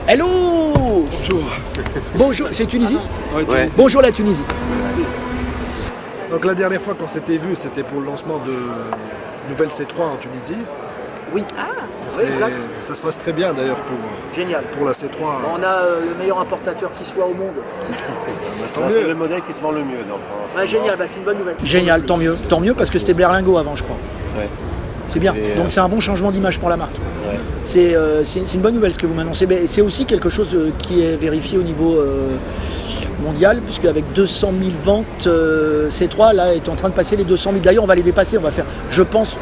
Hello. Bonjour. Bonjour, c'est Tunisie? Ouais. Bonjour la Tunisie. Merci. Donc la dernière fois qu'on s'était vu, c'était pour le lancement de nouvelle C3 en Tunisie. Oui. Oui, exact. Ça se passe très bien d'ailleurs Génial. pour la C3. On a le meilleur importateur qui soit au monde. Tant C'est mieux. le modèle qui se vend le mieux. Donc, Ouais, génial, c'est une bonne nouvelle. Génial, tant mieux. Tant mieux parce que c'était Berlingot avant, je crois. Ouais. C'est bien. Et, Donc c'est un bon changement d'image pour la marque. Ouais. C'est une bonne nouvelle ce que vous m'annoncez. Mais c'est aussi quelque chose qui est vérifié au niveau mondial, puisque avec 200 000 ventes, C3 là est en train de passer les 200 000. D'ailleurs, on va les dépasser. On va faire, je pense,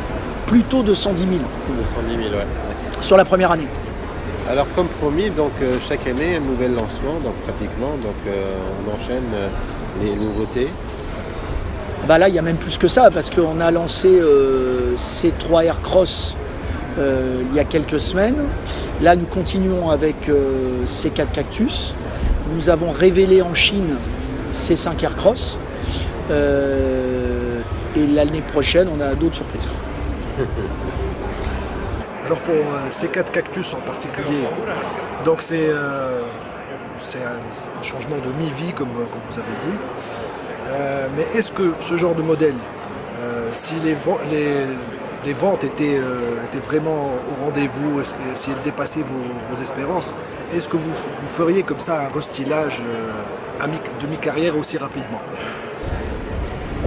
plutôt 210 000 210 000, ouais. sur la première année. Alors comme promis, donc chaque année un nouvel lancement, donc pratiquement, donc on enchaîne les nouveautés. Bah là, il y a même plus que ça, parce qu'on a lancé C3 Aircross il y a quelques semaines. Là, nous continuons avec C4 Cactus. Nous avons révélé en Chine C5 Aircross. Et l'année prochaine, on a d'autres surprises. Alors pour C4 Cactus en particulier, donc c'est un changement de mi-vie comme vous avez dit. Mais est-ce que ce genre de modèle, si les ventes étaient vraiment au rendez-vous, si elles dépassaient vos espérances, est-ce que vous feriez comme ça un restylage de mi-carrière aussi rapidement?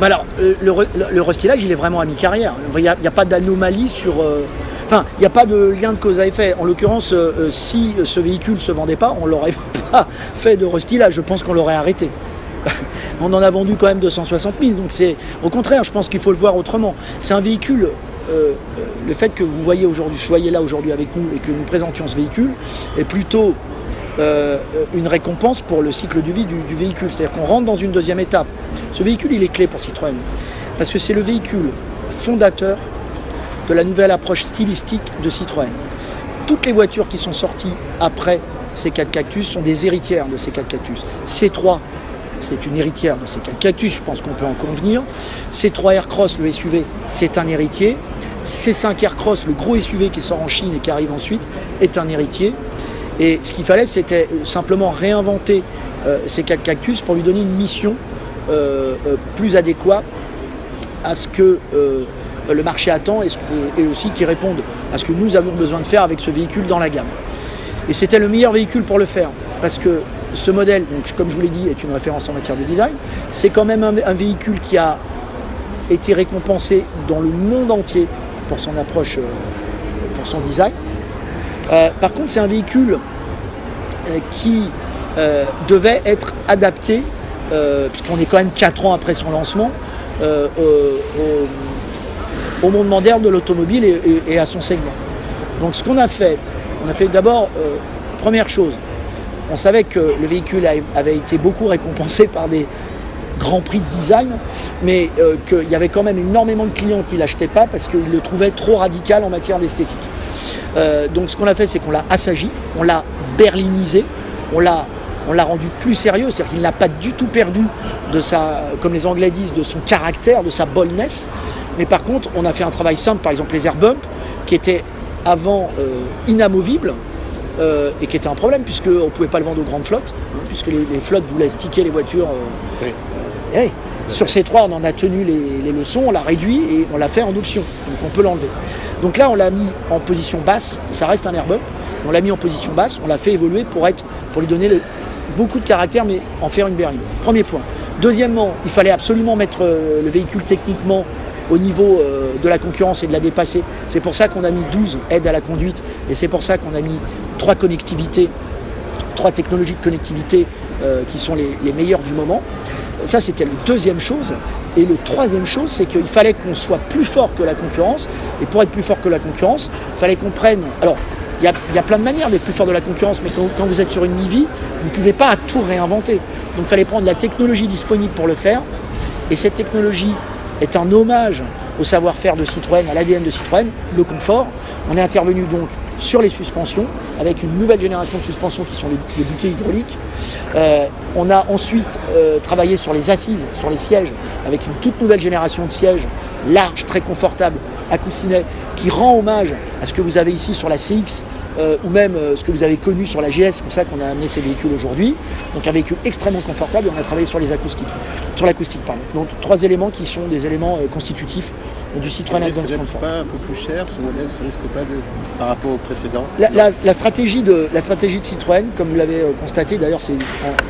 Bah alors, le restylage, il est vraiment à mi-carrière. Il n'y a pas d'anomalie sur... Enfin, il n'y a pas de lien de cause à effet. En l'occurrence, si ce véhicule ne se vendait pas, on ne l'aurait pas fait de restylage. Je pense qu'on l'aurait arrêté. On en a vendu quand même 260 000. Donc c'est au contraire, je pense qu'il faut le voir autrement. C'est un véhicule, le fait que vous soyez là aujourd'hui avec nous et que nous présentions ce véhicule est plutôt une récompense pour le cycle de vie du véhicule. C'est-à-dire qu'on rentre dans une deuxième étape. Ce véhicule, il est clé pour Citroën. Parce que c'est le véhicule fondateur de la nouvelle approche stylistique de Citroën. Toutes les voitures qui sont sorties après C4 Cactus sont des héritières de C4 Cactus. C3, c'est une héritière de C4 Cactus, je pense qu'on peut en convenir. C3 Aircross, le SUV, c'est un héritier. C5 Aircross, le gros SUV qui sort en Chine et qui arrive ensuite, est un héritier. Et ce qu'il fallait, c'était simplement réinventer C4 Cactus pour lui donner une mission plus adéquate à ce que le marché attend et aussi qui répondent à ce que nous avions besoin de faire avec ce véhicule dans la gamme. Et c'était le meilleur véhicule pour le faire, parce que ce modèle, donc, comme je vous l'ai dit, est une référence en matière de design. C'est quand même un véhicule qui a été récompensé dans le monde entier pour son approche, pour son design. Par contre, c'est un véhicule qui devait être adapté, puisqu'on est quand même 4 ans après son lancement, au monde moderne de l'automobile et à son segment. Donc ce qu'on a fait d'abord, première chose, on savait que le véhicule avait été beaucoup récompensé par des grands prix de design, mais qu'il y avait quand même énormément de clients qui ne l'achetaient pas parce qu'ils le trouvaient trop radical en matière d'esthétique. Donc ce qu'on a fait, c'est qu'on l'a assagi, on l'a berlinisé, on l'a rendu plus sérieux, c'est-à-dire qu'il n'a pas du tout perdu de sa, comme les Anglais disent, de son caractère, de sa boldness. Mais par contre, on a fait un travail simple, par exemple les air bumps, qui étaient avant inamovibles et qui étaient un problème, puisqu'on ne pouvait pas le vendre aux grandes flottes, puisque les flottes voulaient sticker les voitures. Oui. Sur C3, on en a tenu les leçons, on l'a réduit et on l'a fait en option, donc on peut l'enlever. Donc là, on l'a mis en position basse, ça reste un air bump, on l'a mis en position basse, on l'a fait évoluer pour lui donner beaucoup de caractère, mais en faire une berline. Premier point. Deuxièmement, il fallait absolument mettre le véhicule techniquement au niveau de la concurrence et de la dépasser. C'est pour ça qu'on a mis 12 aides à la conduite et c'est pour ça qu'on a mis 3 technologies de connectivité qui sont les meilleures du moment. Ça, c'était la deuxième chose. Et le troisième chose, c'est qu'il fallait qu'on soit plus fort que la concurrence. Et pour être plus fort que la concurrence, il fallait qu'on prenne... Alors, il y a plein de manières d'être plus fort de la concurrence, mais quand vous êtes sur une mi-vie, vous ne pouvez pas tout réinventer. Donc il fallait prendre la technologie disponible pour le faire. Et cette technologie est un hommage au savoir-faire de Citroën, à l'ADN de Citroën, le confort. On est intervenu donc sur les suspensions, avec une nouvelle génération de suspensions qui sont les bouquets hydrauliques. On a ensuite travaillé sur les assises, sur les sièges, avec une toute nouvelle génération de sièges, larges, très confortables, à coussinets, qui rend hommage à ce que vous avez ici sur la CX ou même ce que vous avez connu sur la GS, c'est pour ça qu'on a amené ces véhicules aujourd'hui. Donc un véhicule extrêmement confortable et on a travaillé sur l'acoustique, pardon. Donc 3 éléments qui sont des éléments constitutifs du Citroën Advance Comfort. Pas un peu plus cher ce modèle, ça risque pas par rapport au précédent? La stratégie de Citroën, comme vous l'avez constaté, d'ailleurs c'est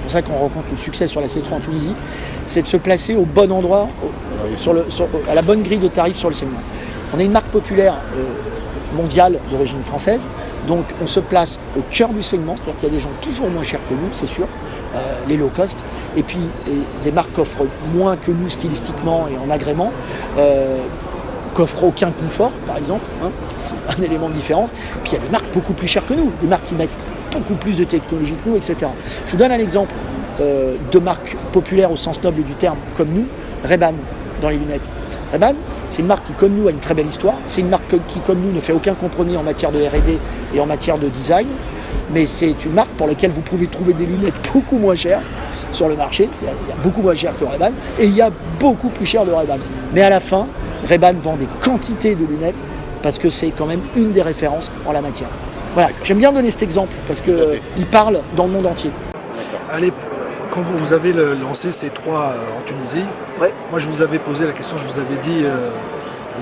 pour ça qu'on rencontre le succès sur la C3 en Tunisie, c'est de se placer au bon endroit, à la bonne grille de tarifs sur le segment. On est une marque populaire mondiale d'origine française, donc on se place au cœur du segment, c'est-à-dire qu'il y a des gens toujours moins chers que nous, c'est sûr, les low cost, et puis des marques qui offrent moins que nous stylistiquement et en agrément, qu'offrent aucun confort, par exemple, hein, c'est un élément de différence. Puis il y a des marques beaucoup plus chères que nous, des marques qui mettent beaucoup plus de technologie que nous, etc. Je vous donne un exemple de marques populaires au sens noble du terme, comme nous, Ray-Ban dans les lunettes. Ray-Ban, c'est une marque qui, comme nous, a une très belle histoire. C'est une marque qui, comme nous, ne fait aucun compromis en matière de R&D et en matière de design. Mais c'est une marque pour laquelle vous pouvez trouver des lunettes beaucoup moins chères sur le marché. Il y a beaucoup moins cher que Ray-Ban et il y a beaucoup plus cher de Ray-Ban. Mais à la fin, Ray-Ban vend des quantités de lunettes parce que c'est quand même une des références en la matière. Voilà, j'aime bien donner cet exemple parce qu'il parle dans le monde entier. Allez, quand vous avez lancé C3 en Tunisie, Ouais. moi je vous avais posé la question, je vous avais dit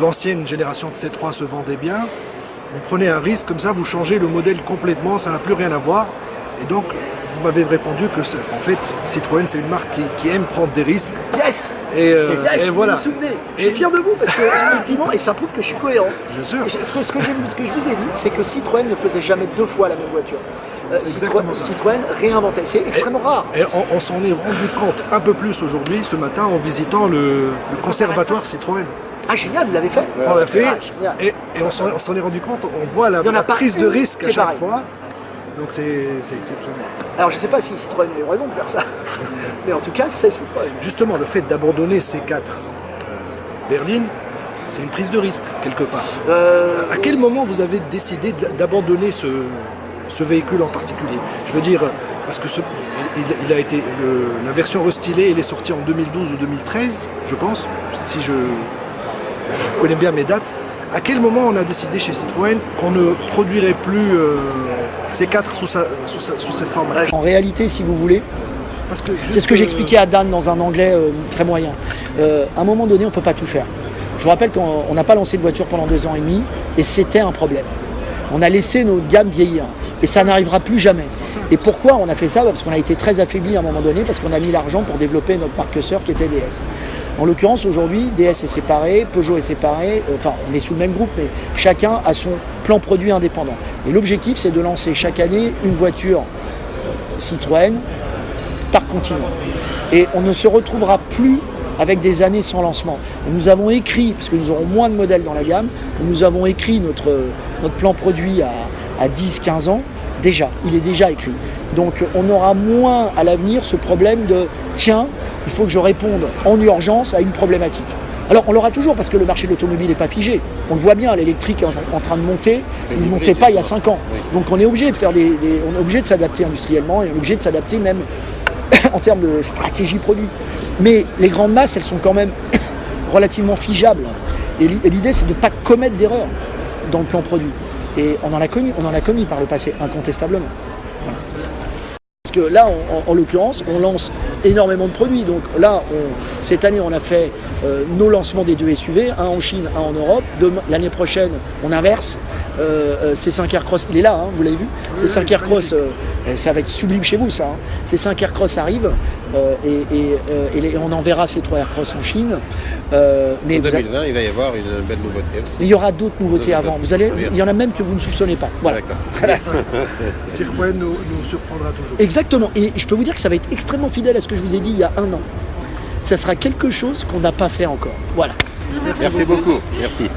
l'ancienne génération de C3 se vendait bien, vous prenez un risque comme ça, vous changez le modèle complètement, ça n'a plus rien à voir. Et donc vous m'avez répondu que en fait Citroën c'est une marque qui aime prendre des risques. Yes. Et Yes, voilà. vous vous souvenez, je suis fier de vous parce que effectivement, et ça prouve que je suis cohérent. Bien sûr. Et ce que je vous ai dit, c'est que Citroën ne faisait jamais 2 fois la même voiture. Citroën réinventait, c'est extrêmement rare. Et on s'en est rendu compte un peu plus aujourd'hui, ce matin, en visitant le conservatoire Citroën. Ah génial, vous l'avez fait? On l'a fait, Ah, génial. et on s'en est rendu compte, on voit la Il y en a pas prise de une risque qui à est chaque pareille. fois. Donc c'est exceptionnel. Alors je ne sais pas si Citroën a eu raison de faire ça, mais en tout cas c'est Citroën. Justement, le fait d'abandonner C4 berline, c'est une prise de risque, quelque part. À quel moment vous avez décidé d'abandonner ce véhicule en particulier? Je veux dire, parce que il a été la version restylée, elle est sortie en 2012 ou 2013, je pense, si je connais bien mes dates. À quel moment on a décidé chez Citroën qu'on ne produirait plus C4 sous cette forme? En réalité, si vous voulez, Parce que c'est ce que j'expliquais à Dan dans un anglais très moyen. À un moment donné, on ne peut pas tout faire. Je vous rappelle qu'on n'a pas lancé de voiture pendant 2 ans et demi et c'était un problème. On a laissé notre gamme vieillir et ça n'arrivera plus jamais. Et pourquoi on a fait ça? Parce qu'on a été très affaibli à un moment donné, parce qu'on a mis l'argent pour développer notre marque sœur qui était DS. En l'occurrence, aujourd'hui, DS est séparé, Peugeot est séparé, enfin on est sous le même groupe, mais chacun a son plan produit indépendant. Et l'objectif, c'est de lancer chaque année une voiture Citroën par continent. Et on ne se retrouvera plus avec des années sans lancement. Et nous avons écrit, parce que nous aurons moins de modèles dans la gamme, nous avons écrit notre plan produit à 10-15 ans, déjà, il est déjà écrit. Donc on aura moins à l'avenir ce problème de « tiens, il faut que je réponde en urgence à une problématique ». Alors on l'aura toujours parce que le marché de l'automobile n'est pas figé. On le voit bien, l'électrique est en train de monter, il ne montait pas il y a 5 ans. Donc on est obligé de faire on est obligé de s'adapter industriellement et on est obligé de s'adapter même en termes de stratégie produit. Mais les grandes masses, elles sont quand même relativement figeables. Et l'idée, c'est de ne pas commettre d'erreurs dans le plan produit. Et on en a commis par le passé, incontestablement. Voilà. Parce que là, en l'occurrence, on lance énormément de produits. Donc là, cette année, on a fait nos lancements des 2 SUV, un en Chine, un en Europe. L'année prochaine, on inverse. C5 Aircross, il est là, hein, vous l'avez vu. C5 Aircross, ça va être sublime chez vous, ça. Hein. C5 Aircross arrive et on enverra ces 3 Aircross en Chine. Mais en 2020, il va y avoir une belle nouveauté aussi. Il y aura d'autres nouveautés avant. Il y en a même que vous ne soupçonnez pas. Voilà. Citroën nous surprendra toujours. Exactement. Et je peux vous dire que ça va être extrêmement fidèle à ce que je vous ai dit il y a 1 an. Ça sera quelque chose qu'on n'a pas fait encore. Voilà. Merci beaucoup. Merci.